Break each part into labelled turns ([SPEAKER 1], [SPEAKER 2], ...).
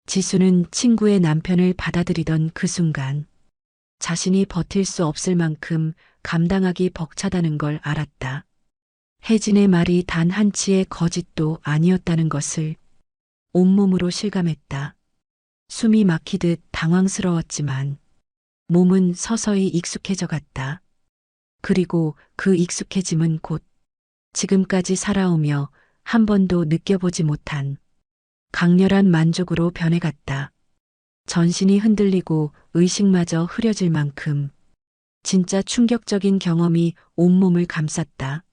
[SPEAKER 1] 지수는 친구의 남편을 받아들이던 그 순간 자신이 버틸 수 없을 만큼 감당하기 벅차다는 걸 알았다. 혜진의 말이 단 한치의 거짓도 아니었다는 것을 온몸으로 실감했다. 숨이 막히듯 당황스러웠지만 몸은 서서히 익숙해져 갔다. 그리고 그 익숙해짐은 곧 지금까지 살아오며 한 번도 느껴보지 못한 강렬한 만족으로 변해갔다. 전신이 흔들리고 의식마저 흐려질 만큼 진짜 충격적인 경험이 온몸을 감쌌다.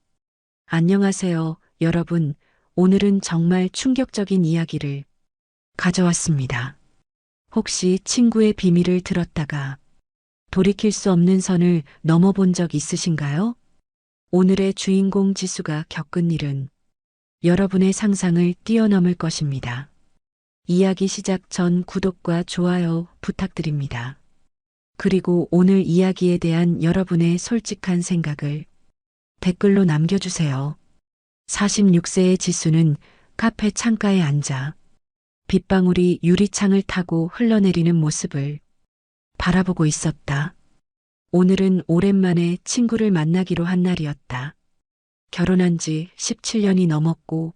[SPEAKER 1] 안녕하세요, 여러분. 오늘은 정말 충격적인 이야기를 가져왔습니다. 혹시 친구의 비밀을 들었다가 돌이킬 수 없는 선을 넘어본 적 있으신가요? 오늘의 주인공 지수가 겪은 일은 여러분의 상상을 뛰어넘을 것입니다. 이야기 시작 전 구독과 좋아요 부탁드립니다. 그리고 오늘 이야기에 대한 여러분의 솔직한 생각을 댓글로 남겨주세요. 46세의 지수는 카페 창가에 앉아 빗방울이 유리창을 타고 흘러내리는 모습을 바라보고 있었다. 오늘은 오랜만에 친구를 만나기로 한 날이었다. 결혼한 지 17년이 넘었고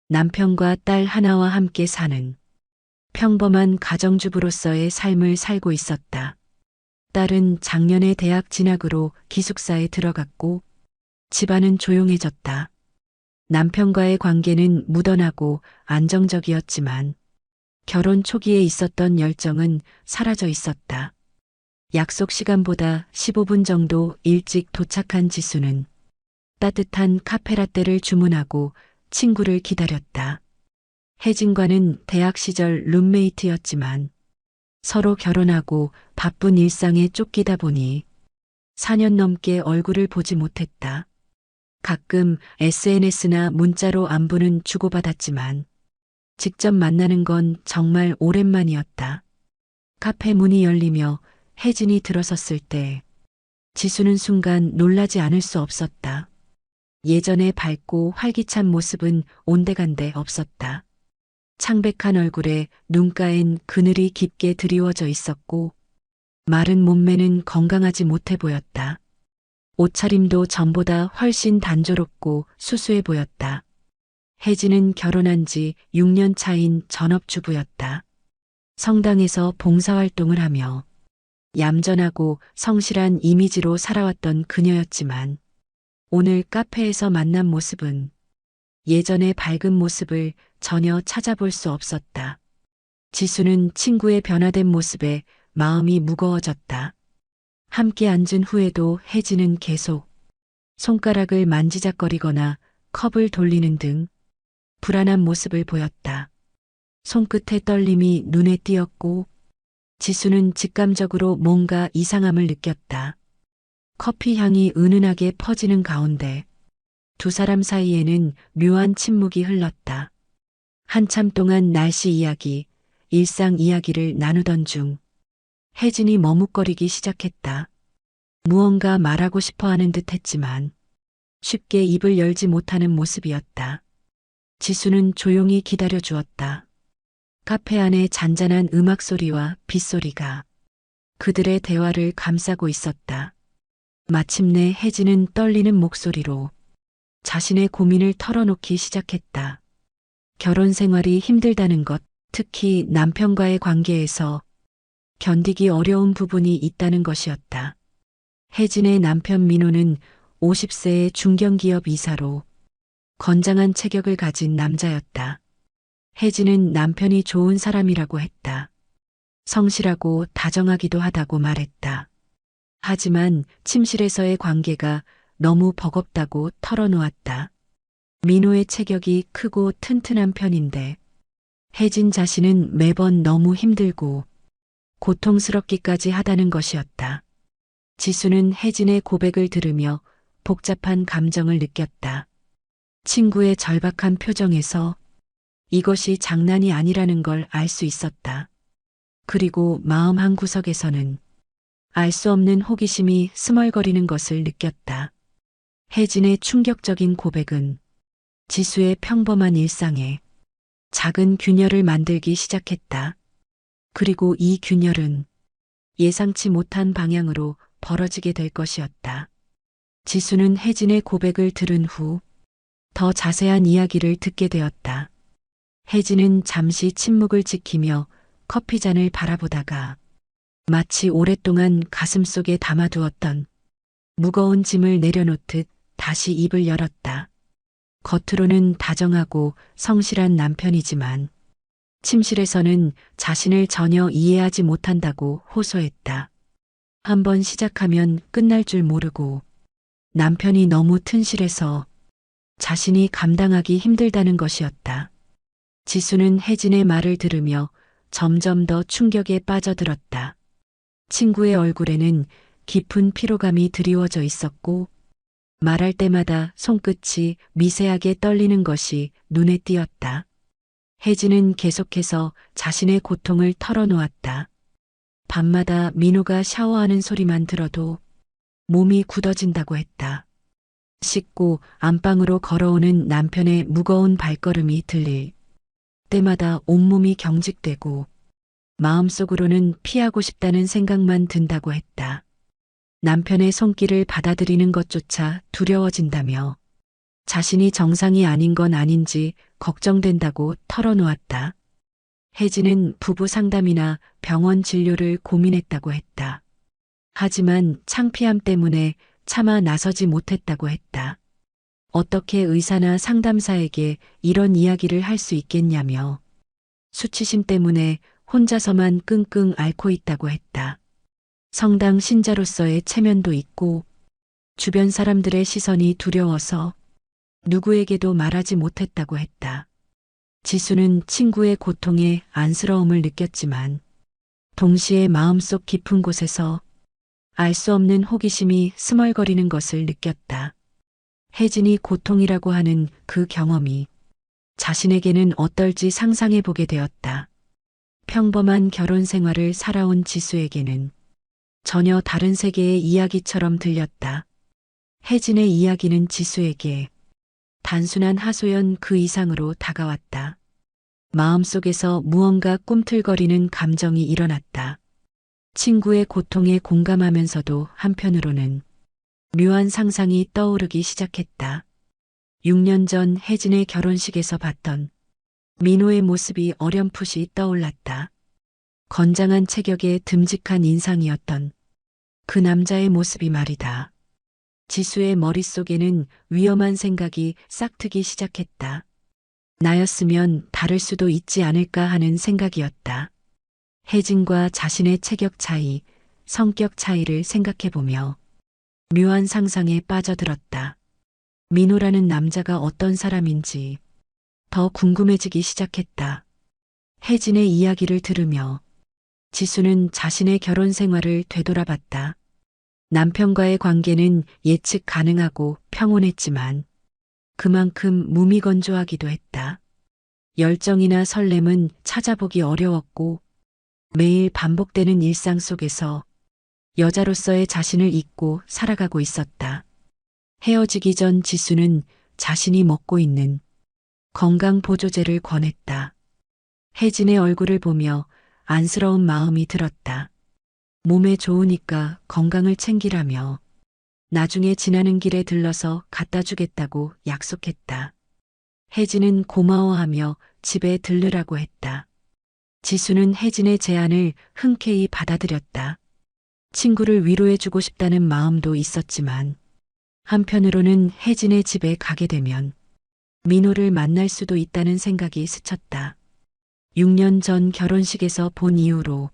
[SPEAKER 1] 남편과 딸 하나와 함께 사는 평범한 가정주부로서의 삶을 살고 있었다. 딸은 작년에 대학 진학으로 기숙사에 들어갔고 집안은 조용해졌다. 남편과의 관계는 무던하고 안정적이었지만 결혼 초기에 있었던 열정은 사라져 있었다. 약속 시간보다 15분 정도 일찍 도착한 지수는 따뜻한 카페라떼를 주문하고 친구를 기다렸다. 혜진과는 대학 시절 룸메이트였지만 서로 결혼하고 바쁜 일상에 쫓기다 보니 4년 넘게 얼굴을 보지 못했다. 가끔 SNS나 문자로 안부는 주고받았지만 직접 만나는 건 정말 오랜만이었다. 카페 문이 열리며 혜진이 들어섰을 때 지수는 순간 놀라지 않을 수 없었다. 예전의 밝고 활기찬 모습은 온데간데 없었다. 창백한 얼굴에 눈가엔 그늘이 깊게 드리워져 있었고 마른 몸매는 건강하지 못해 보였다. 옷차림도 전보다 훨씬 단조롭고 수수해 보였다. 혜진은 결혼한 지 6년 차인 전업주부였다. 성당에서 봉사활동을 하며 얌전하고 성실한 이미지로 살아왔던 그녀였지만 오늘 카페에서 만난 모습은 예전의 밝은 모습을 전혀 찾아볼 수 없었다. 지수는 친구의 변화된 모습에 마음이 무거워졌다. 함께 앉은 후에도 혜진은 계속 손가락을 만지작거리거나 컵을 돌리는 등 불안한 모습을 보였다. 손끝의 떨림이 눈에 띄었고 지수는 직감적으로 뭔가 이상함을 느꼈다. 커피 향이 은은하게 퍼지는 가운데 두 사람 사이에는 묘한 침묵이 흘렀다. 한참 동안 날씨 이야기, 일상 이야기를 나누던 중 혜진이 머뭇거리기 시작했다. 무언가 말하고 싶어 하는 듯 했지만 쉽게 입을 열지 못하는 모습이었다. 지수는 조용히 기다려 주었다. 카페 안에 잔잔한 음악 소리와 빗소리가 그들의 대화를 감싸고 있었다. 마침내 혜진은 떨리는 목소리로 자신의 고민을 털어놓기 시작했다. 결혼 생활이 힘들다는 것, 특히 남편과의 관계에서 견디기 어려운 부분이 있다는 것이었다. 혜진의 남편 민호는 50세의 중견기업 이사로 건장한 체격을 가진 남자였다. 혜진은 남편이 좋은 사람이라고 했다. 성실하고 다정하기도 하다고 말했다. 하지만 침실에서의 관계가 너무 버겁다고 털어놓았다. 민호의 체격이 크고 튼튼한 편인데 혜진 자신은 매번 너무 힘들고 고통스럽기까지 하다는 것이었다. 지수는 혜진의 고백을 들으며 복잡한 감정을 느꼈다. 친구의 절박한 표정에서 이것이 장난이 아니라는 걸 알 수 있었다. 그리고 마음 한구석에서는 알 수 없는 호기심이 스멀거리는 것을 느꼈다. 혜진의 충격적인 고백은 지수의 평범한 일상에 작은 균열을 만들기 시작했다. 그리고 이 균열은 예상치 못한 방향으로 벌어지게 될 것이었다. 지수는 혜진의 고백을 들은 후 더 자세한 이야기를 듣게 되었다. 혜진은 잠시 침묵을 지키며 커피잔을 바라보다가 마치 오랫동안 가슴속에 담아두었던 무거운 짐을 내려놓듯 다시 입을 열었다. 겉으로는 다정하고 성실한 남편이지만 침실에서는 자신을 전혀 이해하지 못한다고 호소했다. 한번 시작하면 끝날 줄 모르고 남편이 너무 튼실해서 자신이 감당하기 힘들다는 것이었다. 지수는 혜진의 말을 들으며 점점 더 충격에 빠져들었다. 친구의 얼굴에는 깊은 피로감이 드리워져 있었고 말할 때마다 손끝이 미세하게 떨리는 것이 눈에 띄었다. 혜진은 계속해서 자신의 고통을 털어놓았다. 밤마다 민호가 샤워하는 소리만 들어도 몸이 굳어진다고 했다. 씻고 안방으로 걸어오는 남편의 무거운 발걸음이 들릴 때마다 온몸이 경직되고 마음속으로는 피하고 싶다는 생각만 든다고 했다. 남편의 손길을 받아들이는 것조차 두려워진다며 자신이 정상이 아닌 건 아닌지 걱정된다고 털어놓았다. 혜진은 부부 상담이나 병원 진료를 고민했다고 했다. 하지만 창피함 때문에 차마 나서지 못했다고 했다. 어떻게 의사나 상담사에게 이런 이야기를 할 수 있겠냐며 수치심 때문에 혼자서만 끙끙 앓고 있다고 했다. 성당 신자로서의 체면도 있고 주변 사람들의 시선이 두려워서 누구에게도 말하지 못했다고 했다. 지수는 친구의 고통에 안쓰러움을 느꼈지만 동시에 마음속 깊은 곳에서 알 수 없는 호기심이 스멀거리는 것을 느꼈다. 혜진이 고통이라고 하는 그 경험이 자신에게는 어떨지 상상해 보게 되었다. 평범한 결혼 생활을 살아온 지수에게는 전혀 다른 세계의 이야기처럼 들렸다. 혜진의 이야기는 지수에게 단순한 하소연 그 이상으로 다가왔다. 마음속에서 무언가 꿈틀거리는 감정이 일어났다. 친구의 고통에 공감하면서도 한편으로는 묘한 상상이 떠오르기 시작했다. 6년 전 혜진의 결혼식에서 봤던 민호의 모습이 어렴풋이 떠올랐다. 건장한 체격에 듬직한 인상이었던 그 남자의 모습이 말이다. 지수의 머릿속에는 위험한 생각이 싹트기 시작했다. 나였으면 다를 수도 있지 않을까 하는 생각이었다. 혜진과 자신의 체격 차이, 성격 차이를 생각해보며 묘한 상상에 빠져들었다. 민호라는 남자가 어떤 사람인지 더 궁금해지기 시작했다. 혜진의 이야기를 들으며 지수는 자신의 결혼 생활을 되돌아봤다. 남편과의 관계는 예측 가능하고 평온했지만 그만큼 무미건조하기도 했다. 열정이나 설렘은 찾아보기 어려웠고 매일 반복되는 일상 속에서 여자로서의 자신을 잊고 살아가고 있었다. 헤어지기 전 지수는 자신이 먹고 있는 건강보조제를 권했다. 혜진의 얼굴을 보며 안쓰러운 마음이 들었다. 몸에 좋으니까 건강을 챙기라며 나중에 지나는 길에 들러서 갖다 주겠다고 약속했다. 혜진은 고마워하며 집에 들르라고 했다. 지수는 혜진의 제안을 흔쾌히 받아들였다. 친구를 위로해주고 싶다는 마음도 있었지만 한편으로는 혜진의 집에 가게 되면 민호를 만날 수도 있다는 생각이 스쳤다. 6년 전 결혼식에서 본 이후로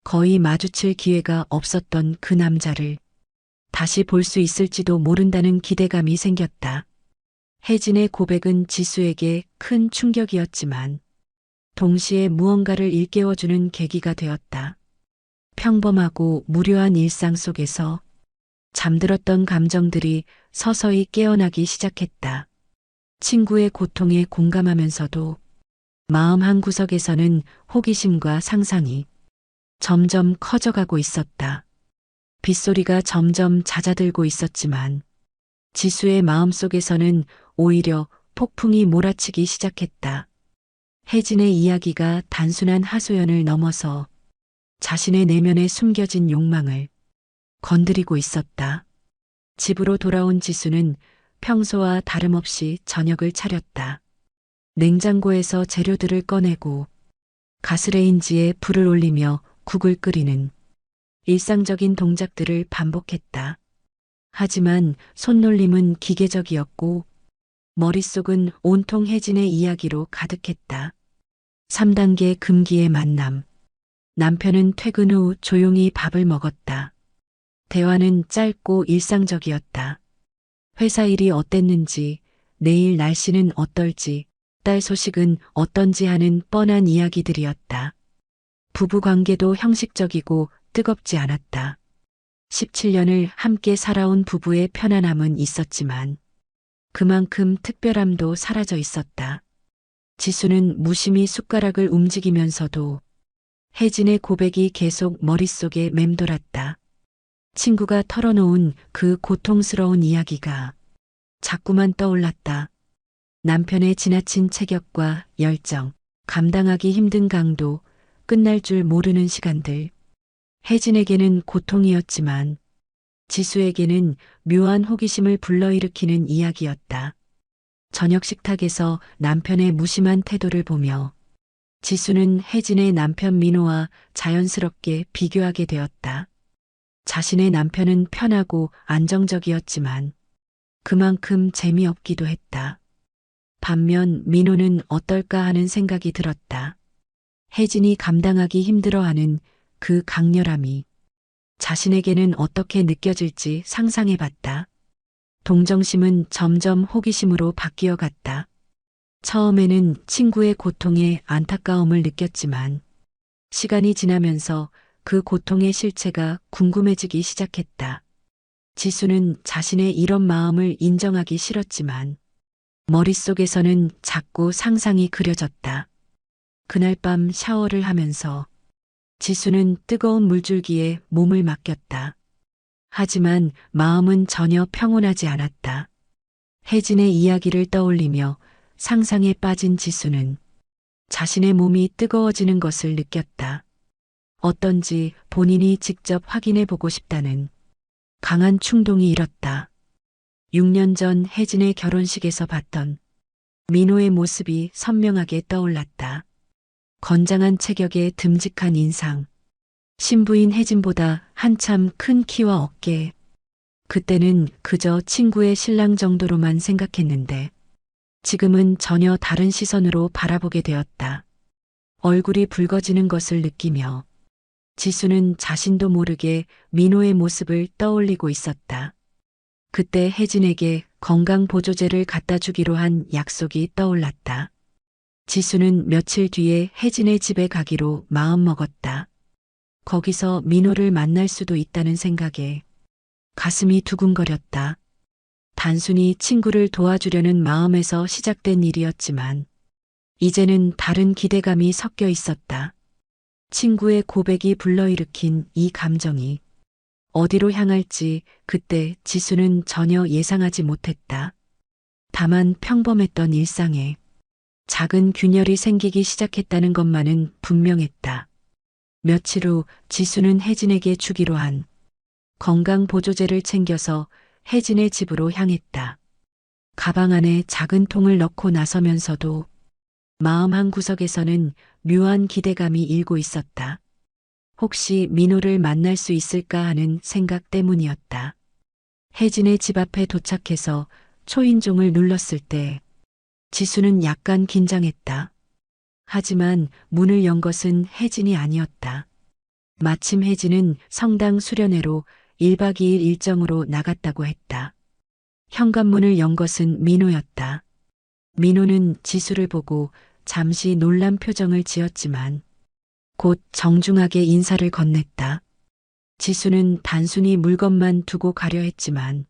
[SPEAKER 1] 거의 마주칠 기회가 없었던 그 남자를 다시 볼 수 있을지도 모른다는 기대감이 생겼다. 혜진의 고백은 지수에게 큰 충격이었지만 동시에 무언가를 일깨워주는 계기가 되었다. 평범하고 무료한 일상 속에서 잠들었던 감정들이 서서히 깨어나기 시작했다. 친구의 고통에 공감하면서도 마음 한구석에서는 호기심과 상상이 점점 커져가고 있었다. 빗소리가 점점 잦아들고 있었지만 지수의 마음속에서는 오히려 폭풍이 몰아치기 시작했다. 혜진의 이야기가 단순한 하소연을 넘어서 자신의 내면에 숨겨진 욕망을 건드리고 있었다. 집으로 돌아온 지수는 평소와 다름없이 저녁을 차렸다. 냉장고에서 재료들을 꺼내고 가스레인지에 불을 올리며 국을 끓이는 일상적인 동작들을 반복했다. 하지만 손놀림은 기계적이었고 머릿속은 온통 혜진의 이야기로 가득했다. 3단계 금기의 만남. 남편은 퇴근 후 조용히 밥을 먹었다. 대화는 짧고 일상적이었다. 회사 일이 어땠는지, 내일 날씨는 어떨지, 딸 소식은 어떤지 하는 뻔한 이야기들이었다. 부부 관계도 형식적이고 뜨겁지 않았다. 17년을 함께 살아온 부부의 편안함은 있었지만 그만큼 특별함도 사라져 있었다. 지수는 무심히 숟가락을 움직이면서도 혜진의 고백이 계속 머릿속에 맴돌았다. 친구가 털어놓은 그 고통스러운 이야기가 자꾸만 떠올랐다. 남편의 지나친 체격과 열정, 감당하기 힘든 강도, 끝날 줄 모르는 시간들. 혜진에게는 고통이었지만 지수에게는 묘한 호기심을 불러일으키는 이야기였다. 저녁 식탁에서 남편의 무심한 태도를 보며 지수는 혜진의 남편 민호와 자연스럽게 비교하게 되었다. 자신의 남편은 편하고 안정적이었지만 그만큼 재미없기도 했다. 반면 민호는 어떨까 하는 생각이 들었다. 혜진이 감당하기 힘들어하는 그 강렬함이 자신에게는 어떻게 느껴질지 상상해봤다. 동정심은 점점 호기심으로 바뀌어 갔다. 처음에는 친구의 고통에 안타까움을 느꼈지만 시간이 지나면서 그 고통의 실체가 궁금해지기 시작했다. 지수는 자신의 이런 마음을 인정하기 싫었지만 머릿속에서는 자꾸 상상이 그려졌다. 그날 밤 샤워를 하면서 지수는 뜨거운 물줄기에 몸을 맡겼다. 하지만 마음은 전혀 평온하지 않았다. 혜진의 이야기를 떠올리며 상상에 빠진 지수는 자신의 몸이 뜨거워지는 것을 느꼈다. 어떤지 본인이 직접 확인해 보고 싶다는 강한 충동이 일었다. 6년 전 혜진의 결혼식에서 봤던 민호의 모습이 선명하게 떠올랐다. 건장한 체격에 듬직한 인상, 신부인 혜진보다 한참 큰 키와 어깨. 그때는 그저 친구의 신랑 정도로만 생각했는데 지금은 전혀 다른 시선으로 바라보게 되었다. 얼굴이 붉어지는 것을 느끼며 지수는 자신도 모르게 민호의 모습을 떠올리고 있었다. 그때 혜진에게 건강보조제를 갖다 주기로 한 약속이 떠올랐다. 지수는 며칠 뒤에 혜진의 집에 가기로 마음먹었다. 거기서 민호를 만날 수도 있다는 생각에 가슴이 두근거렸다. 단순히 친구를 도와주려는 마음에서 시작된 일이었지만 이제는 다른 기대감이 섞여 있었다. 친구의 고백이 불러일으킨 이 감정이 어디로 향할지 그때 지수는 전혀 예상하지 못했다. 다만 평범했던 일상에 작은 균열이 생기기 시작했다는 것만은 분명했다. 며칠 후 지수는 혜진에게 주기로 한 건강보조제를 챙겨서 혜진의 집으로 향했다. 가방 안에 작은 통을 넣고 나서면서도 마음 한구석에서는 묘한 기대감이 일고 있었다. 혹시 민호를 만날 수 있을까 하는 생각 때문이었다. 혜진의 집 앞에 도착해서 초인종을 눌렀을 때 지수는 약간 긴장했다. 하지만 문을 연 것은 혜진이 아니었다. 마침 혜진은 성당 수련회로 1박 2일 일정으로 나갔다고 했다. 현관문을 연 것은 민호였다. 민호는 지수를 보고 잠시 놀란 표정을 지었지만 곧 정중하게 인사를 건넸다. 지수는 단순히 물건만 두고 가려 했지만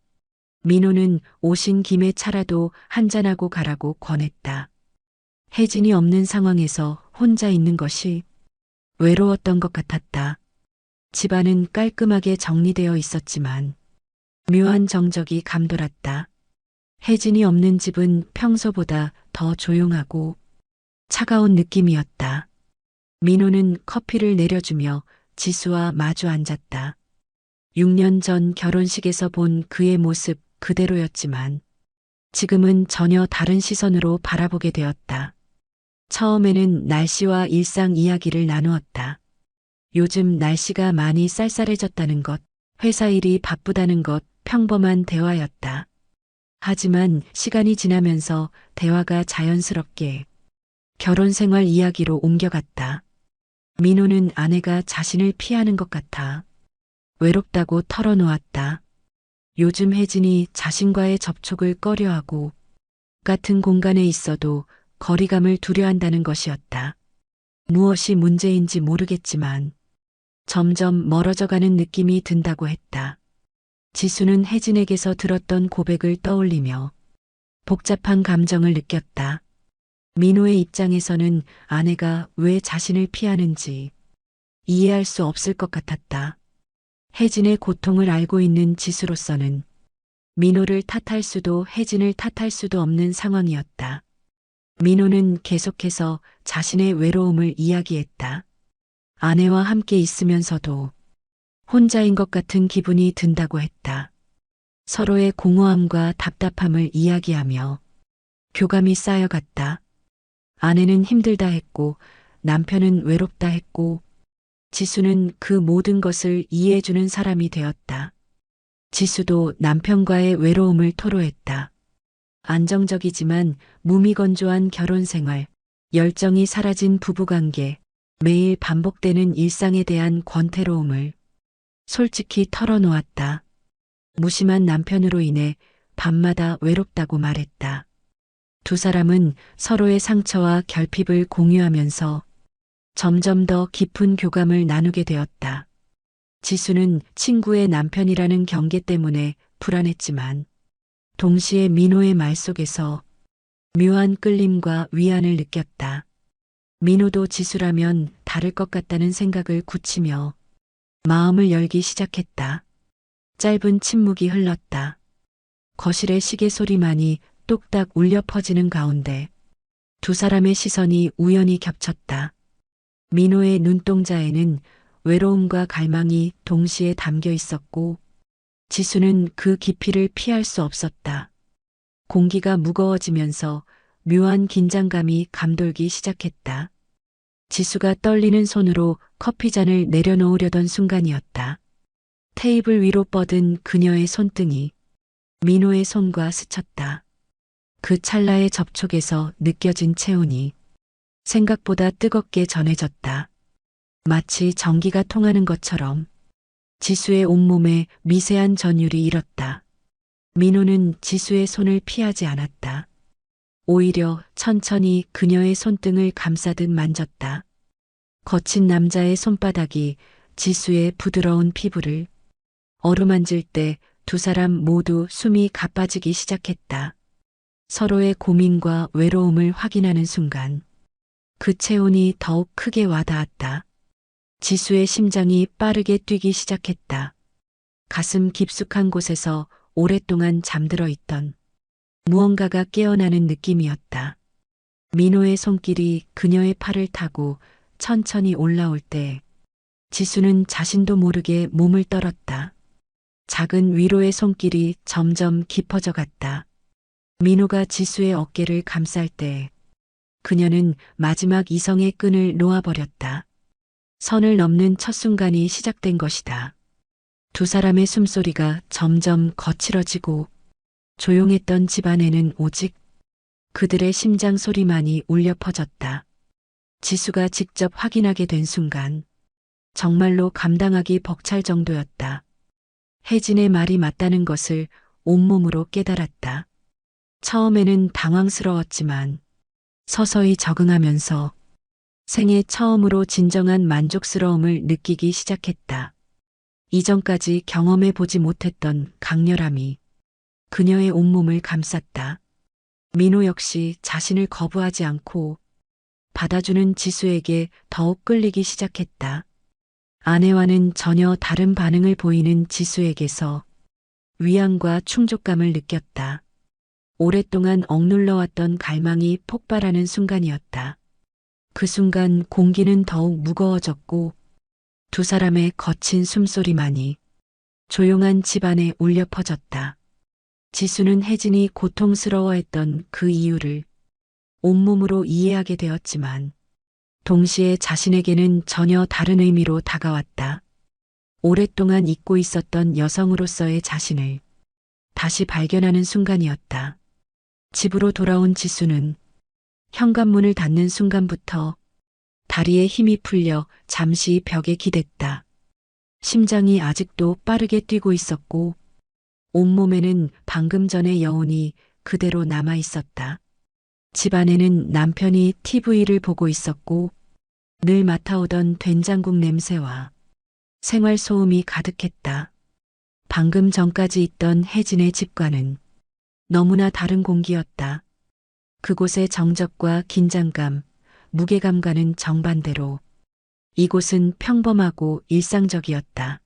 [SPEAKER 1] 민호는 오신 김에 차라도 한잔하고 가라고 권했다. 혜진이 없는 상황에서 혼자 있는 것이 외로웠던 것 같았다. 집안은 깔끔하게 정리되어 있었지만 묘한 정적이 감돌았다. 혜진이 없는 집은 평소보다 더 조용하고 차가운 느낌이었다. 민호는 커피를 내려주며 지수와 마주 앉았다. 6년 전 결혼식에서 본 그의 모습 그대로였지만 지금은 전혀 다른 시선으로 바라보게 되었다. 처음에는 날씨와 일상 이야기를 나누었다. 요즘 날씨가 많이 쌀쌀해졌다는 것, 회사 일이 바쁘다는 것, 평범한 대화였다. 하지만 시간이 지나면서 대화가 자연스럽게 결혼 생활 이야기로 옮겨갔다. 민호는 아내가 자신을 피하는 것 같아 외롭다고 털어놓았다. 요즘 혜진이 자신과의 접촉을 꺼려하고 같은 공간에 있어도 거리감을 두려워한다는 것이었다. 무엇이 문제인지 모르겠지만 점점 멀어져가는 느낌이 든다고 했다. 지수는 혜진에게서 들었던 고백을 떠올리며 복잡한 감정을 느꼈다. 민호의 입장에서는 아내가 왜 자신을 피하는지 이해할 수 없을 것 같았다. 혜진의 고통을 알고 있는 지수로서는 민호를 탓할 수도 혜진을 탓할 수도 없는 상황이었다. 민호는 계속해서 자신의 외로움을 이야기했다. 아내와 함께 있으면서도 혼자인 것 같은 기분이 든다고 했다. 서로의 공허함과 답답함을 이야기하며 교감이 쌓여갔다. 아내는 힘들다 했고 남편은 외롭다 했고 지수는 그 모든 것을 이해해주는 사람이 되었다. 지수도 남편과의 외로움을 토로했다. 안정적이지만 무미건조한 결혼 생활, 열정이 사라진 부부관계, 매일 반복되는 일상에 대한 권태로움을 솔직히 털어놓았다. 무심한 남편으로 인해 밤마다 외롭다고 말했다. 두 사람은 서로의 상처와 결핍을 공유하면서 점점 더 깊은 교감을 나누게 되었다. 지수는 친구의 남편이라는 경계 때문에 불안했지만 동시에 민호의 말 속에서 묘한 끌림과 위안을 느꼈다. 민호도 지수라면 다를 것 같다는 생각을 굳히며 마음을 열기 시작했다. 짧은 침묵이 흘렀다. 거실의 시계 소리만이 똑딱 울려 퍼지는 가운데 두 사람의 시선이 우연히 겹쳤다. 민호의 눈동자에는 외로움과 갈망이 동시에 담겨 있었고 지수는 그 깊이를 피할 수 없었다. 공기가 무거워지면서 묘한 긴장감이 감돌기 시작했다. 지수가 떨리는 손으로 커피잔을 내려놓으려던 순간이었다. 테이블 위로 뻗은 그녀의 손등이 민호의 손과 스쳤다. 그 찰나의 접촉에서 느껴진 체온이 생각보다 뜨겁게 전해졌다. 마치 전기가 통하는 것처럼 지수의 온몸에 미세한 전율이 일었다. 민호는 지수의 손을 피하지 않았다. 오히려 천천히 그녀의 손등을 감싸듯 만졌다. 거친 남자의 손바닥이 지수의 부드러운 피부를 어루만질 때 두 사람 모두 숨이 가빠지기 시작했다. 서로의 고민과 외로움을 확인하는 순간 그 체온이 더욱 크게 와닿았다. 지수의 심장이 빠르게 뛰기 시작했다. 가슴 깊숙한 곳에서 오랫동안 잠들어 있던 무언가가 깨어나는 느낌이었다. 민호의 손길이 그녀의 팔을 타고 천천히 올라올 때 지수는 자신도 모르게 몸을 떨었다. 작은 위로의 손길이 점점 깊어져 갔다. 민호가 지수의 어깨를 감쌀 때 그녀는 마지막 이성의 끈을 놓아버렸다. 선을 넘는 첫 순간이 시작된 것이다. 두 사람의 숨소리가 점점 거칠어지고 조용했던 집안에는 오직 그들의 심장 소리만이 울려 퍼졌다. 지수가 직접 확인하게 된 순간 정말로 감당하기 벅찰 정도였다. 혜진의 말이 맞다는 것을 온몸으로 깨달았다. 처음에는 당황스러웠지만 서서히 적응하면서 생애 처음으로 진정한 만족스러움을 느끼기 시작했다. 이전까지 경험해 보지 못했던 강렬함이 그녀의 온몸을 감쌌다. 민호 역시 자신을 거부하지 않고 받아주는 지수에게 더욱 끌리기 시작했다. 아내와는 전혀 다른 반응을 보이는 지수에게서 위안과 충족감을 느꼈다. 오랫동안 억눌러왔던 갈망이 폭발하는 순간이었다. 그 순간 공기는 더욱 무거워졌고 두 사람의 거친 숨소리만이 조용한 집안에 울려 퍼졌다. 지수는 혜진이 고통스러워했던 그 이유를 온몸으로 이해하게 되었지만 동시에 자신에게는 전혀 다른 의미로 다가왔다. 오랫동안 잊고 있었던 여성으로서의 자신을 다시 발견하는 순간이었다. 집으로 돌아온 지수는 현관문을 닫는 순간부터 다리에 힘이 풀려 잠시 벽에 기댔다. 심장이 아직도 빠르게 뛰고 있었고 온몸에는 방금 전의 여운이 그대로 남아 있었다. 집안에는 남편이 TV를 보고 있었고 늘 맡아오던 된장국 냄새와 생활 소음이 가득했다. 방금 전까지 있던 혜진의 집과는 너무나 다른 공기였다. 그곳의 정적과 긴장감, 무게감과는 정반대로 이곳은 평범하고 일상적이었다.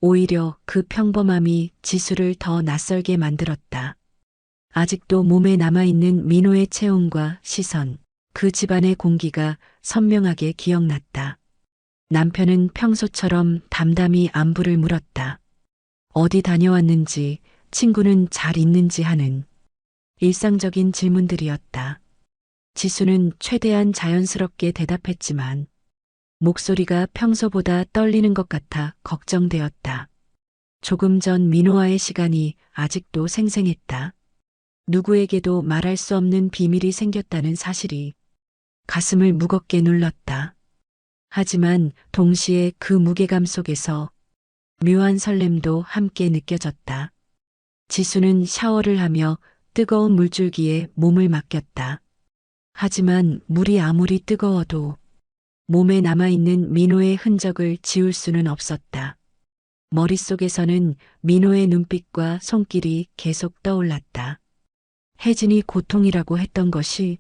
[SPEAKER 1] 오히려 그 평범함이 지수를 더 낯설게 만들었다. 아직도 몸에 남아있는 민호의 체온과 시선, 그 집안의 공기가 선명하게 기억났다. 남편은 평소처럼 담담히 안부를 물었다. 어디 다녀왔는지, 친구는 잘 있는지 하는 일상적인 질문들이었다. 지수는 최대한 자연스럽게 대답했지만 목소리가 평소보다 떨리는 것 같아 걱정되었다. 조금 전 민호와의 시간이 아직도 생생했다. 누구에게도 말할 수 없는 비밀이 생겼다는 사실이 가슴을 무겁게 눌렀다. 하지만 동시에 그 무게감 속에서 묘한 설렘도 함께 느껴졌다. 지수는 샤워를 하며 뜨거운 물줄기에 몸을 맡겼다. 하지만 물이 아무리 뜨거워도 몸에 남아있는 민호의 흔적을 지울 수는 없었다. 머릿속에서는 민호의 눈빛과 손길이 계속 떠올랐다. 혜진이 고통이라고 했던 것이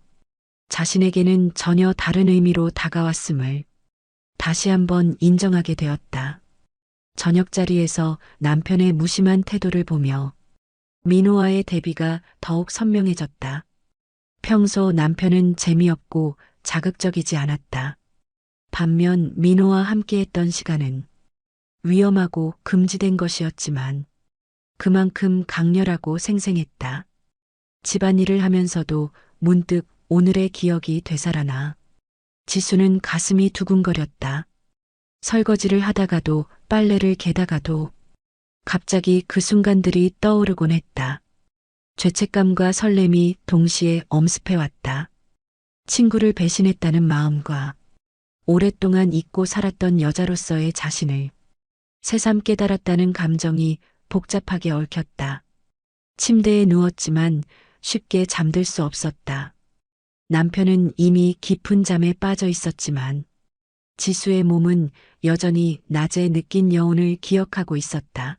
[SPEAKER 1] 자신에게는 전혀 다른 의미로 다가왔음을 다시 한번 인정하게 되었다. 저녁 자리에서 남편의 무심한 태도를 보며 민호와의 대비가 더욱 선명해졌다. 평소 남편은 재미없고 자극적이지 않았다. 반면 민호와 함께했던 시간은 위험하고 금지된 것이었지만 그만큼 강렬하고 생생했다. 집안일을 하면서도 문득 오늘의 기억이 되살아나 지수는 가슴이 두근거렸다. 설거지를 하다가도 빨래를 개다가도 갑자기 그 순간들이 떠오르곤 했다. 죄책감과 설렘이 동시에 엄습해왔다. 친구를 배신했다는 마음과 오랫동안 잊고 살았던 여자로서의 자신을 새삼 깨달았다는 감정이 복잡하게 얽혔다. 침대에 누웠지만 쉽게 잠들 수 없었다. 남편은 이미 깊은 잠에 빠져 있었지만 지수의 몸은 여전히 낮에 느낀 여운을 기억하고 있었다.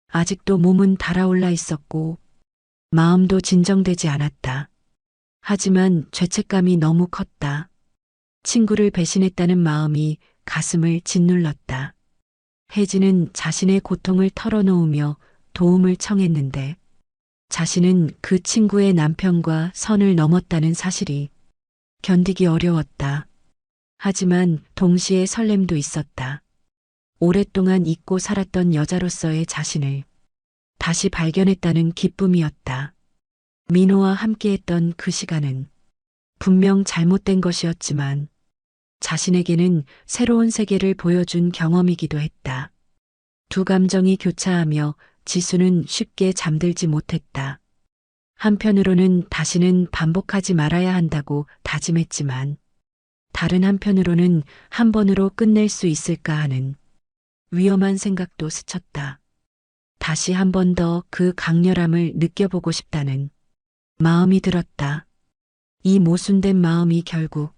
[SPEAKER 1] 아직도 몸은 달아올라 있었고 마음도 진정되지 않았다. 하지만 죄책감이 너무 컸다. 친구를 배신했다는 마음이 가슴을 짓눌렀다. 혜진은 자신의 고통을 털어놓으며 도움을 청했는데 자신은 그 친구의 남편과 선을 넘었다는 사실이 견디기 어려웠다. 하지만 동시에 설렘도 있었다. 오랫동안 잊고 살았던 여자로서의 자신을 다시 발견했다는 기쁨이었다. 민호와 함께했던 그 시간은 분명 잘못된 것이었지만 자신에게는 새로운 세계를 보여준 경험이기도 했다. 두 감정이 교차하며 지수는 쉽게 잠들지 못했다. 한편으로는 다시는 반복하지 말아야 한다고 다짐했지만 다른 한편으로는 한 번으로 끝낼 수 있을까 하는 위험한 생각도 스쳤다. 다시 한 번 더 그 강렬함을 느껴보고 싶다는 마음이 들었다. 이 모순된 마음이 결국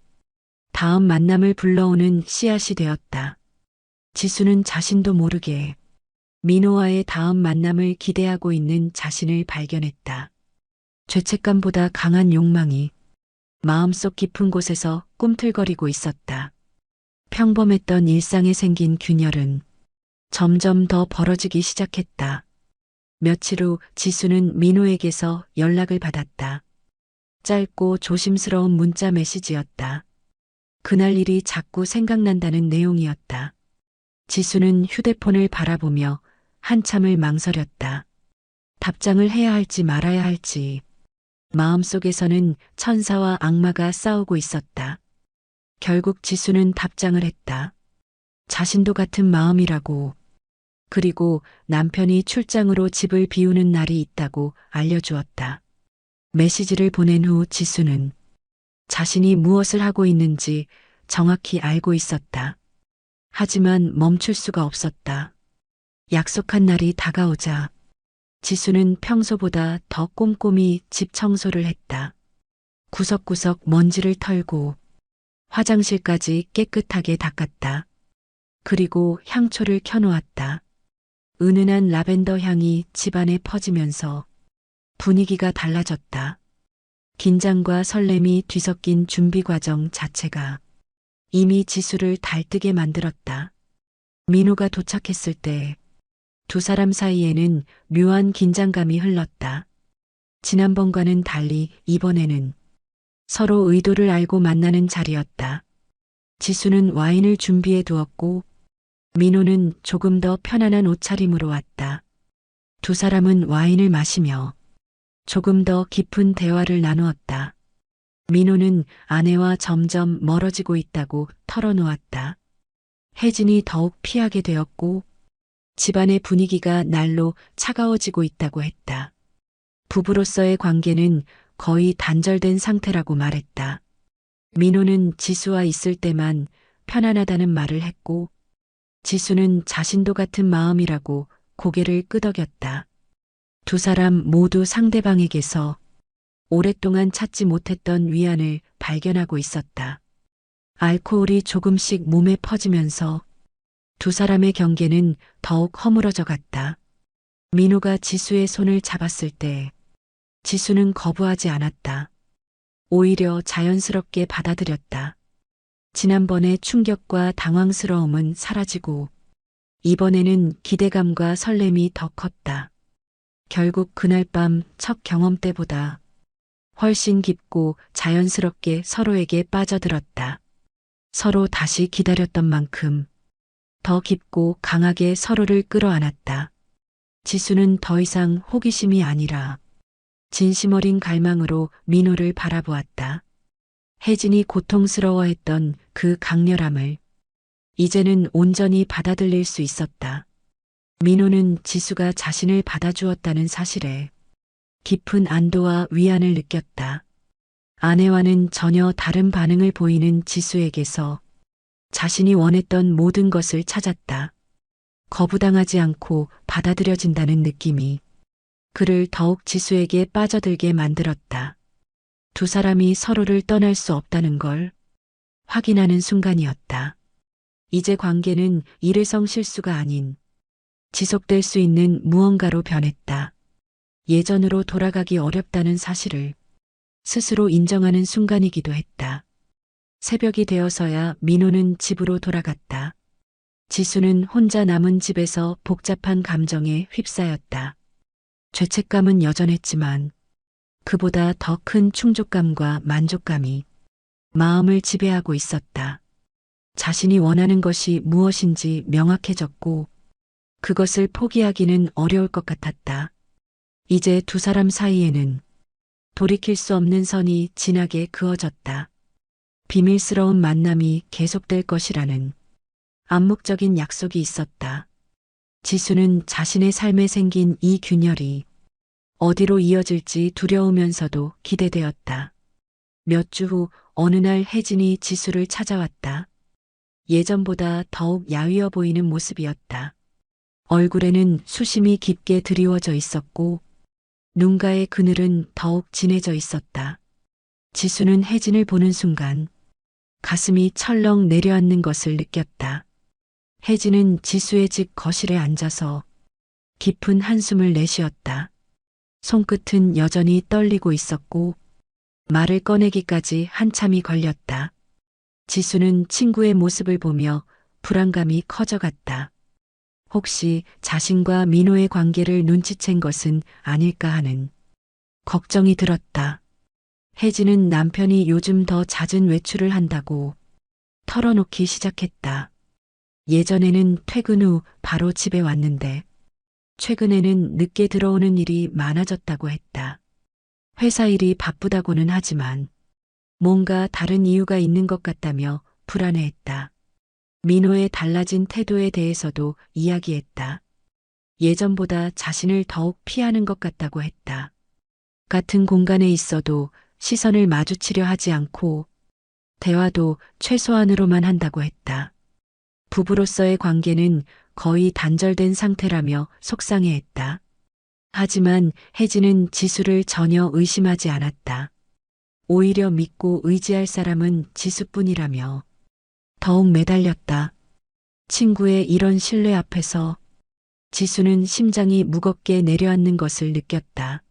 [SPEAKER 1] 다음 만남을 불러오는 씨앗이 되었다. 지수는 자신도 모르게 민호와의 다음 만남을 기대하고 있는 자신을 발견했다. 죄책감보다 강한 욕망이 마음속 깊은 곳에서 꿈틀거리고 있었다. 평범했던 일상에 생긴 균열은 점점 더 벌어지기 시작했다. 며칠 후 지수는 민호에게서 연락을 받았다. 짧고 조심스러운 문자 메시지였다. 그날 일이 자꾸 생각난다는 내용이었다. 지수는 휴대폰을 바라보며 한참을 망설였다. 답장을 해야 할지 말아야 할지. 마음속에서는 천사와 악마가 싸우고 있었다. 결국 지수는 답장을 했다. 자신도 같은 마음이라고. 그리고 남편이 출장으로 집을 비우는 날이 있다고 알려주었다. 메시지를 보낸 후 지수는 자신이 무엇을 하고 있는지 정확히 알고 있었다. 하지만 멈출 수가 없었다. 약속한 날이 다가오자 지수는 평소보다 더 꼼꼼히 집 청소를 했다. 구석구석 먼지를 털고 화장실까지 깨끗하게 닦았다. 그리고 향초를 켜놓았다. 은은한 라벤더 향이 집안에 퍼지면서 분위기가 달라졌다. 긴장과 설렘이 뒤섞인 준비 과정 자체가 이미 지수를 달뜨게 만들었다. 민호가 도착했을 때 두 사람 사이에는 묘한 긴장감이 흘렀다. 지난번과는 달리 이번에는 서로 의도를 알고 만나는 자리였다. 지수는 와인을 준비해 두었고 민호는 조금 더 편안한 옷차림으로 왔다. 두 사람은 와인을 마시며 조금 더 깊은 대화를 나누었다. 민호는 아내와 점점 멀어지고 있다고 털어놓았다. 혜진이 더욱 피하게 되었고 집안의 분위기가 날로 차가워지고 있다고 했다. 부부로서의 관계는 거의 단절된 상태라고 말했다. 민호는 지수와 있을 때만 편안하다는 말을 했고 지수는 자신도 같은 마음이라고 고개를 끄덕였다. 두 사람 모두 상대방에게서 오랫동안 찾지 못했던 위안을 발견하고 있었다. 알코올이 조금씩 몸에 퍼지면서 두 사람의 경계는 더욱 허물어져 갔다. 민호가 지수의 손을 잡았을 때 지수는 거부하지 않았다. 오히려 자연스럽게 받아들였다. 지난번의 충격과 당황스러움은 사라지고 이번에는 기대감과 설렘이 더 컸다. 결국 그날 밤 첫 경험 때보다 훨씬 깊고 자연스럽게 서로에게 빠져들었다. 서로 다시 기다렸던 만큼 더 깊고 강하게 서로를 끌어안았다. 지수는 더 이상 호기심이 아니라 진심 어린 갈망으로 민호를 바라보았다. 혜진이 고통스러워했던 그 강렬함을 이제는 온전히 받아들일 수 있었다. 민호는 지수가 자신을 받아주었다는 사실에 깊은 안도와 위안을 느꼈다. 아내와는 전혀 다른 반응을 보이는 지수에게서 자신이 원했던 모든 것을 찾았다. 거부당하지 않고 받아들여진다는 느낌이 그를 더욱 지수에게 빠져들게 만들었다. 두 사람이 서로를 떠날 수 없다는 걸 확인하는 순간이었다. 이제 관계는 일회성 실수가 아닌 지속될 수 있는 무언가로 변했다. 예전으로 돌아가기 어렵다는 사실을 스스로 인정하는 순간이기도 했다. 새벽이 되어서야 민호는 집으로 돌아갔다. 지수는 혼자 남은 집에서 복잡한 감정에 휩싸였다. 죄책감은 여전했지만 그보다 더 큰 충족감과 만족감이 마음을 지배하고 있었다. 자신이 원하는 것이 무엇인지 명확해졌고 그것을 포기하기는 어려울 것 같았다. 이제 두 사람 사이에는 돌이킬 수 없는 선이 진하게 그어졌다. 비밀스러운 만남이 계속될 것이라는 암묵적인 약속이 있었다. 지수는 자신의 삶에 생긴 이 균열이 어디로 이어질지 두려우면서도 기대되었다. 몇 주 후 어느 날 혜진이 지수를 찾아왔다. 예전보다 더욱 야위어 보이는 모습이었다. 얼굴에는 수심이 깊게 드리워져 있었고 눈가의 그늘은 더욱 진해져 있었다. 지수는 혜진을 보는 순간 가슴이 철렁 내려앉는 것을 느꼈다. 혜진은 지수의 집 거실에 앉아서 깊은 한숨을 내쉬었다. 손끝은 여전히 떨리고 있었고 말을 꺼내기까지 한참이 걸렸다. 지수는 친구의 모습을 보며 불안감이 커져갔다. 혹시 자신과 민호의 관계를 눈치챈 것은 아닐까 하는 걱정이 들었다. 혜진은 남편이 요즘 더 잦은 외출을 한다고 털어놓기 시작했다. 예전에는 퇴근 후 바로 집에 왔는데 최근에는 늦게 들어오는 일이 많아졌다고 했다. 회사 일이 바쁘다고는 하지만 뭔가 다른 이유가 있는 것 같다며 불안해했다. 민호의 달라진 태도에 대해서도 이야기했다. 예전보다 자신을 더욱 피하는 것 같다고 했다. 같은 공간에 있어도 시선을 마주치려 하지 않고 대화도 최소한으로만 한다고 했다. 부부로서의 관계는 거의 단절된 상태라며 속상해했다. 하지만 혜진은 지수를 전혀 의심하지 않았다. 오히려 믿고 의지할 사람은 지수뿐이라며 더욱 매달렸다. 친구의 이런 신뢰 앞에서 지수는 심장이 무겁게 내려앉는 것을 느꼈다.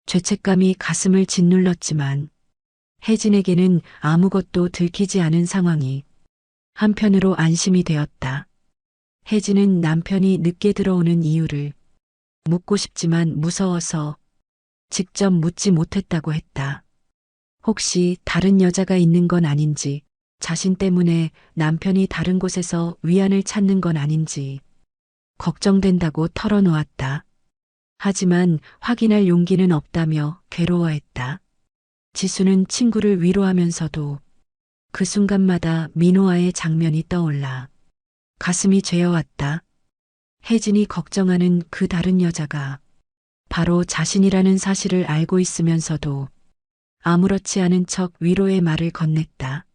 [SPEAKER 1] 죄책감이 가슴을 짓눌렀지만 혜진에게는 아무것도 들키지 않은 상황이 한편으로 안심이 되었다. 혜진은 남편이 늦게 들어오는 이유를 묻고 싶지만 무서워서 직접 묻지 못했다고 했다. 혹시 다른 여자가 있는 건 아닌지, 자신 때문에 남편이 다른 곳에서 위안을 찾는 건 아닌지 걱정된다고 털어놓았다. 하지만 확인할 용기는 없다며 괴로워했다. 지수는 친구를 위로하면서도 그 순간마다 민호와의 장면이 떠올라 가슴이 죄어왔다. 혜진이 걱정하는 그 다른 여자가 바로 자신이라는 사실을 알고 있으면서도 아무렇지 않은 척 위로의 말을 건넸다.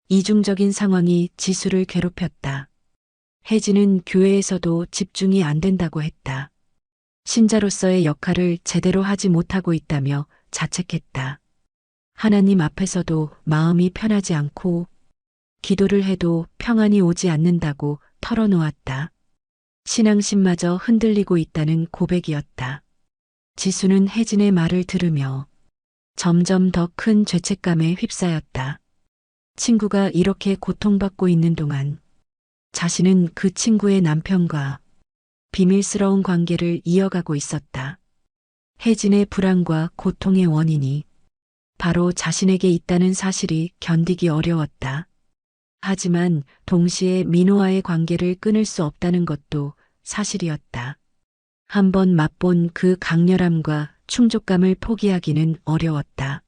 [SPEAKER 1] 이중적인 상황이 지수를 괴롭혔다. 혜진은 교회에서도 집중이 안 된다고 했다. 신자로서의 역할을 제대로 하지 못하고 있다며 자책했다. 하나님 앞에서도 마음이 편하지 않고 기도를 해도 평안이 오지 않는다고 털어놓았다. 신앙심마저 흔들리고 있다는 고백이었다. 지수는 혜진의 말을 들으며 점점 더 큰 죄책감에 휩싸였다. 친구가 이렇게 고통받고 있는 동안 자신은 그 친구의 남편과 비밀스러운 관계를 이어가고 있었다. 혜진의 불안과 고통의 원인이 바로 자신에게 있다는 사실이 견디기 어려웠다. 하지만 동시에 민호와의 관계를 끊을 수 없다는 것도 사실이었다. 한번 맛본 그 강렬함과 충족감을 포기하기는 어려웠다.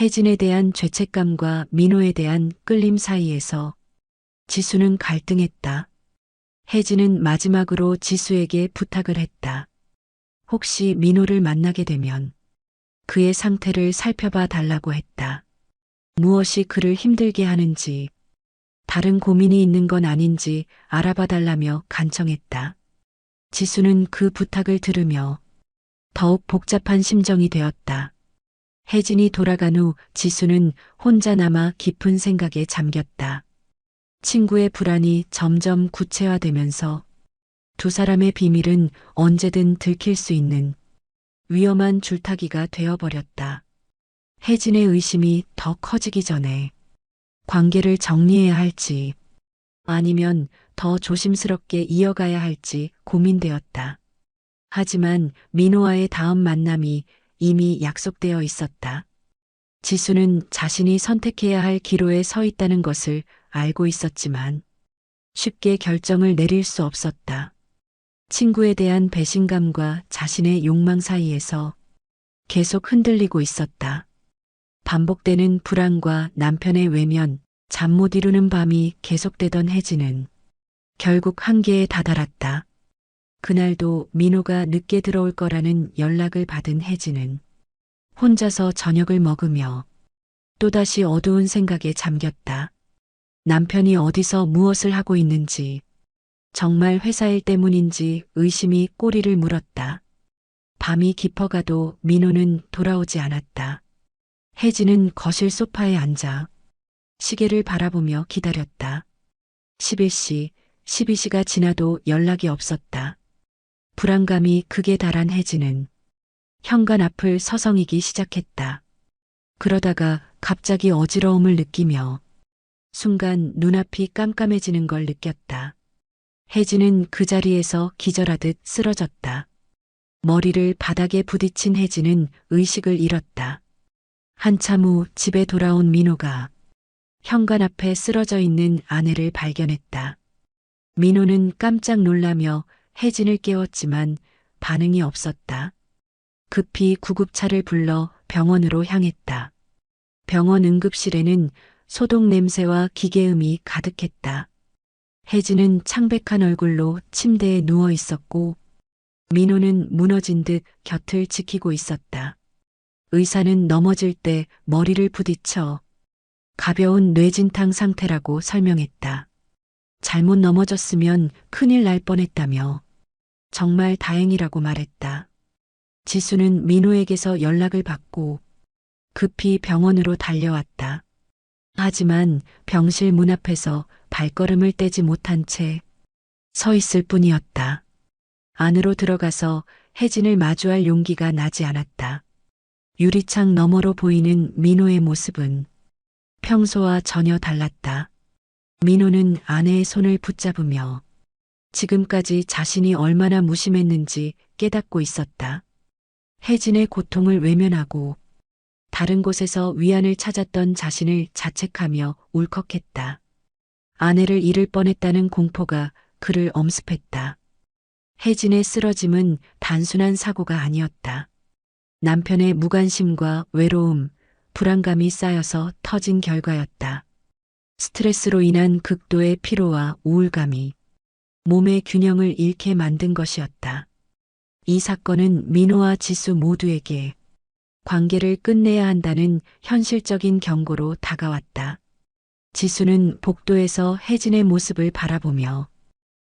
[SPEAKER 1] 혜진에 대한 죄책감과 민호에 대한 끌림 사이에서 지수는 갈등했다. 혜진은 마지막으로 지수에게 부탁을 했다. 혹시 민호를 만나게 되면 그의 상태를 살펴봐 달라고 했다. 무엇이 그를 힘들게 하는지, 다른 고민이 있는 건 아닌지 알아봐 달라며 간청했다. 지수는 그 부탁을 들으며 더욱 복잡한 심정이 되었다. 혜진이 돌아간 후 지수는 혼자 남아 깊은 생각에 잠겼다. 친구의 불안이 점점 구체화되면서 두 사람의 비밀은 언제든 들킬 수 있는 위험한 줄타기가 되어버렸다. 혜진의 의심이 더 커지기 전에 관계를 정리해야 할지 아니면 더 조심스럽게 이어가야 할지 고민되었다. 하지만 민호와의 다음 만남이 이미 약속되어 있었다. 지수는 자신이 선택해야 할 기로에 서 있다는 것을 알고 있었지만 쉽게 결정을 내릴 수 없었다. 친구에 대한 배신감과 자신의 욕망 사이에서 계속 흔들리고 있었다. 반복되는 불안과 남편의 외면, 잠 못 이루는 밤이 계속되던 혜진은 결국 한계에 다다랐다. 그날도 민호가 늦게 들어올 거라는 연락을 받은 혜진은 혼자서 저녁을 먹으며 또다시 어두운 생각에 잠겼다. 남편이 어디서 무엇을 하고 있는지, 정말 회사 일 때문인지 의심이 꼬리를 물었다. 밤이 깊어가도 민호는 돌아오지 않았다. 혜진은 거실 소파에 앉아 시계를 바라보며 기다렸다. 11시, 12시가 지나도 연락이 없었다. 불안감이 극에 달한 혜진은 현관 앞을 서성이기 시작했다. 그러다가 갑자기 어지러움을 느끼며 순간 눈앞이 깜깜해지는 걸 느꼈다. 혜진은 그 자리에서 기절하듯 쓰러졌다. 머리를 바닥에 부딪힌 혜진은 의식을 잃었다. 한참 후 집에 돌아온 민호가 현관 앞에 쓰러져 있는 아내를 발견했다. 민호는 깜짝 놀라며 혜진을 깨웠지만 반응이 없었다. 급히 구급차를 불러 병원으로 향했다. 병원 응급실에는 소독 냄새와 기계음이 가득했다. 혜진은 창백한 얼굴로 침대에 누워 있었고 민호는 무너진 듯 곁을 지키고 있었다. 의사는 넘어질 때 머리를 부딪혀 가벼운 뇌진탕 상태라고 설명했다. 잘못 넘어졌으면 큰일 날 뻔했다며 정말 다행이라고 말했다. 지수는 민호에게서 연락을 받고 급히 병원으로 달려왔다. 하지만 병실 문 앞에서 발걸음을 떼지 못한 채 서 있을 뿐이었다. 안으로 들어가서 혜진을 마주할 용기가 나지 않았다. 유리창 너머로 보이는 민호의 모습은 평소와 전혀 달랐다. 민호는 아내의 손을 붙잡으며 지금까지 자신이 얼마나 무심했는지 깨닫고 있었다. 혜진의 고통을 외면하고 다른 곳에서 위안을 찾았던 자신을 자책하며 울컥했다. 아내를 잃을 뻔했다는 공포가 그를 엄습했다. 혜진의 쓰러짐은 단순한 사고가 아니었다. 남편의 무관심과 외로움, 불안감이 쌓여서 터진 결과였다. 스트레스로 인한 극도의 피로와 우울감이 몸의 균형을 잃게 만든 것이었다. 이 사건은 민호와 지수 모두에게 관계를 끝내야 한다는 현실적인 경고로 다가왔다. 지수는 복도에서 혜진의 모습을 바라보며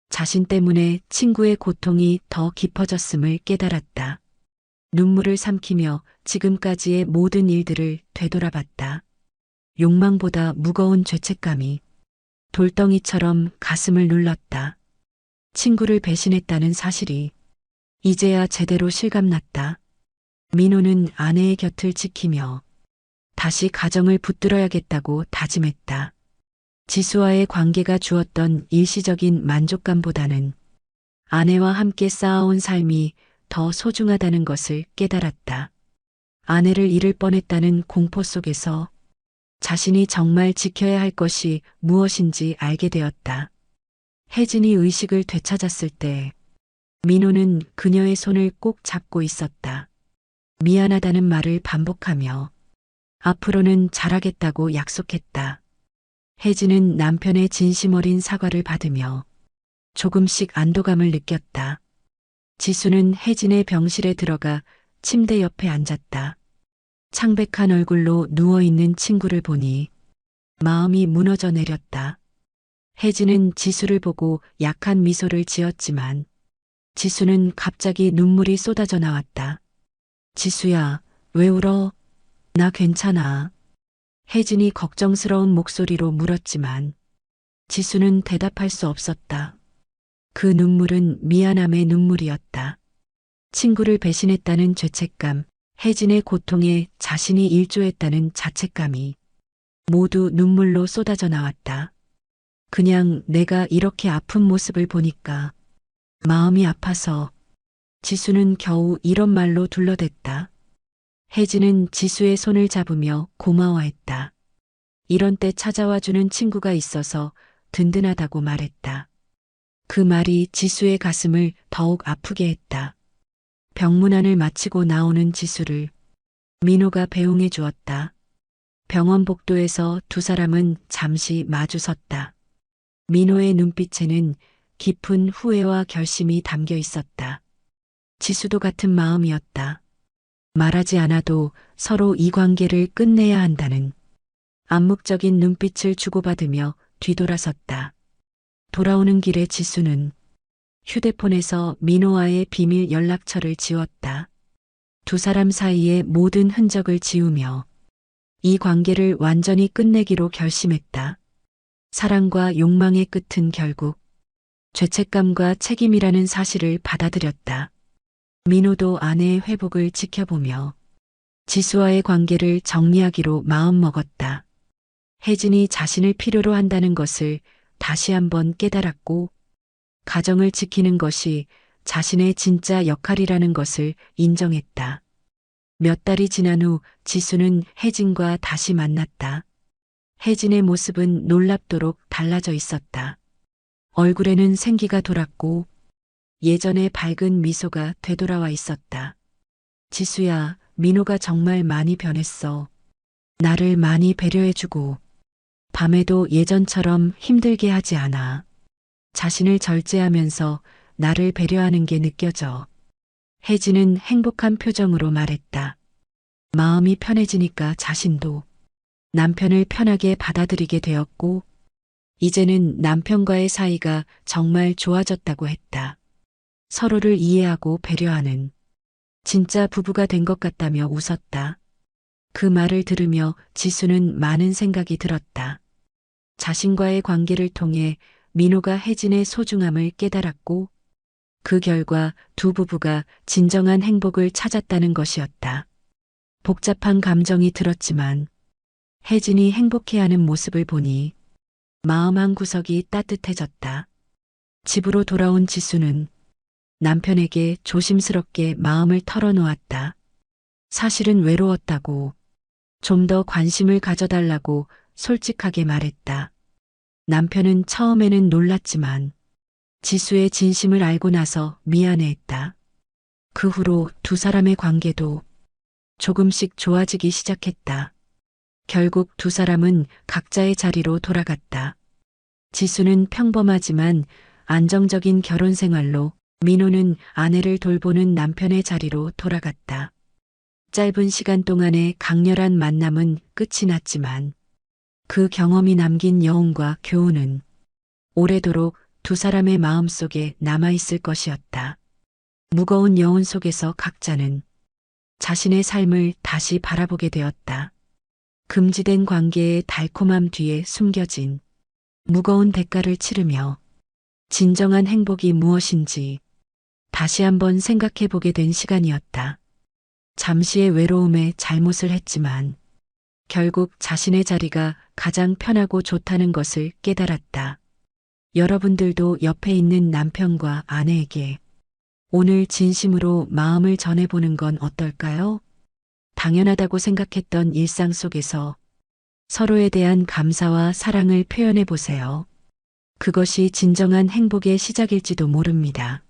[SPEAKER 1] 자신 때문에 친구의 고통이 더 깊어졌음을 깨달았다. 눈물을 삼키며 지금까지의 모든 일들을 되돌아봤다. 욕망보다 무거운 죄책감이 돌덩이처럼 가슴을 눌렀다. 친구를 배신했다는 사실이 이제야 제대로 실감났다. 민호는 아내의 곁을 지키며 다시 가정을 붙들어야겠다고 다짐했다. 지수와의 관계가 주었던 일시적인 만족감보다는 아내와 함께 쌓아온 삶이 더 소중하다는 것을 깨달았다. 아내를 잃을 뻔했다는 공포 속에서 자신이 정말 지켜야 할 것이 무엇인지 알게 되었다. 혜진이 의식을 되찾았을 때 민호는 그녀의 손을 꼭 잡고 있었다. 미안하다는 말을 반복하며 앞으로는 잘하겠다고 약속했다. 혜진은 남편의 진심 어린 사과를 받으며 조금씩 안도감을 느꼈다. 지수는 혜진의 병실에 들어가 침대 옆에 앉았다. 창백한 얼굴로 누워있는 친구를 보니 마음이 무너져 내렸다. 혜진은 지수를 보고 약한 미소를 지었지만 지수는 갑자기 눈물이 쏟아져 나왔다. 지수야, 왜 울어? 나 괜찮아. 혜진이 걱정스러운 목소리로 물었지만 지수는 대답할 수 없었다. 그 눈물은 미안함의 눈물이었다. 친구를 배신했다는 죄책감, 혜진의 고통에 자신이 일조했다는 자책감이 모두 눈물로 쏟아져 나왔다. 그냥 내가 이렇게 아픈 모습을 보니까 마음이 아파서. 지수는 겨우 이런 말로 둘러댔다. 혜진은 지수의 손을 잡으며 고마워했다. 이런 때 찾아와주는 친구가 있어서 든든하다고 말했다. 그 말이 지수의 가슴을 더욱 아프게 했다. 병문안을 마치고 나오는 지수를 민호가 배웅해 주었다. 병원 복도에서 두 사람은 잠시 마주 섰다. 민호의 눈빛에는 깊은 후회와 결심이 담겨 있었다. 지수도 같은 마음이었다. 말하지 않아도 서로 이 관계를 끝내야 한다는 암묵적인 눈빛을 주고받으며 뒤돌아섰다. 돌아오는 길에 지수는 휴대폰에서 민호와의 비밀 연락처를 지웠다. 두 사람 사이의 모든 흔적을 지우며 이 관계를 완전히 끝내기로 결심했다. 사랑과 욕망의 끝은 결국 죄책감과 책임이라는 사실을 받아들였다. 민호도 아내의 회복을 지켜보며 지수와의 관계를 정리하기로 마음먹었다. 혜진이 자신을 필요로 한다는 것을 다시 한번 깨달았고 가정을 지키는 것이 자신의 진짜 역할이라는 것을 인정했다. 몇 달이 지난 후 지수는 혜진과 다시 만났다. 혜진의 모습은 놀랍도록 달라져 있었다. 얼굴에는 생기가 돌았고 예전의 밝은 미소가 되돌아와 있었다. 지수야, 민호가 정말 많이 변했어. 나를 많이 배려해주고 밤에도 예전처럼 힘들게 하지 않아. 자신을 절제하면서 나를 배려하는 게 느껴져. 혜진은 행복한 표정으로 말했다. 마음이 편해지니까 자신도 남편을 편하게 받아들이게 되었고, 이제는 남편과의 사이가 정말 좋아졌다고 했다. 서로를 이해하고 배려하는 진짜 부부가 된 것 같다며 웃었다. 그 말을 들으며 지수는 많은 생각이 들었다. 자신과의 관계를 통해 민호가 혜진의 소중함을 깨달았고, 그 결과 두 부부가 진정한 행복을 찾았다는 것이었다. 복잡한 감정이 들었지만 혜진이 행복해하는 모습을 보니 마음 한구석이 따뜻해졌다. 집으로 돌아온 지수는 남편에게 조심스럽게 마음을 털어놓았다. 사실은 외로웠다고, 좀 더 관심을 가져달라고 솔직하게 말했다. 남편은 처음에는 놀랐지만 지수의 진심을 알고 나서 미안해했다. 그 후로 두 사람의 관계도 조금씩 좋아지기 시작했다. 결국 두 사람은 각자의 자리로 돌아갔다. 지수는 평범하지만 안정적인 결혼 생활로, 민호는 아내를 돌보는 남편의 자리로 돌아갔다. 짧은 시간 동안의 강렬한 만남은 끝이 났지만 그 경험이 남긴 여운과 교훈은 오래도록 두 사람의 마음속에 남아있을 것이었다. 무거운 여운 속에서 각자는 자신의 삶을 다시 바라보게 되었다. 금지된 관계의 달콤함 뒤에 숨겨진 무거운 대가를 치르며 진정한 행복이 무엇인지 다시 한번 생각해 보게 된 시간이었다. 잠시의 외로움에 잘못을 했지만 결국 자신의 자리가 가장 편하고 좋다는 것을 깨달았다. 여러분들도 옆에 있는 남편과 아내에게 오늘 진심으로 마음을 전해보는 건 어떨까요? 당연하다고 생각했던 일상 속에서 서로에 대한 감사와 사랑을 표현해 보세요. 그것이 진정한 행복의 시작일지도 모릅니다.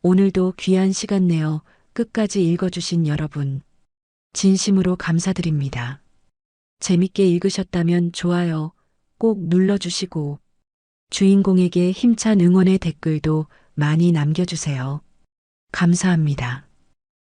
[SPEAKER 1] 오늘도 귀한 시간 내어 끝까지 읽어주신 여러분, 진심으로 감사드립니다. 재밌게 읽으셨다면 좋아요 꼭 눌러주시고 주인공에게 힘찬 응원의 댓글도 많이 남겨주세요. 감사합니다.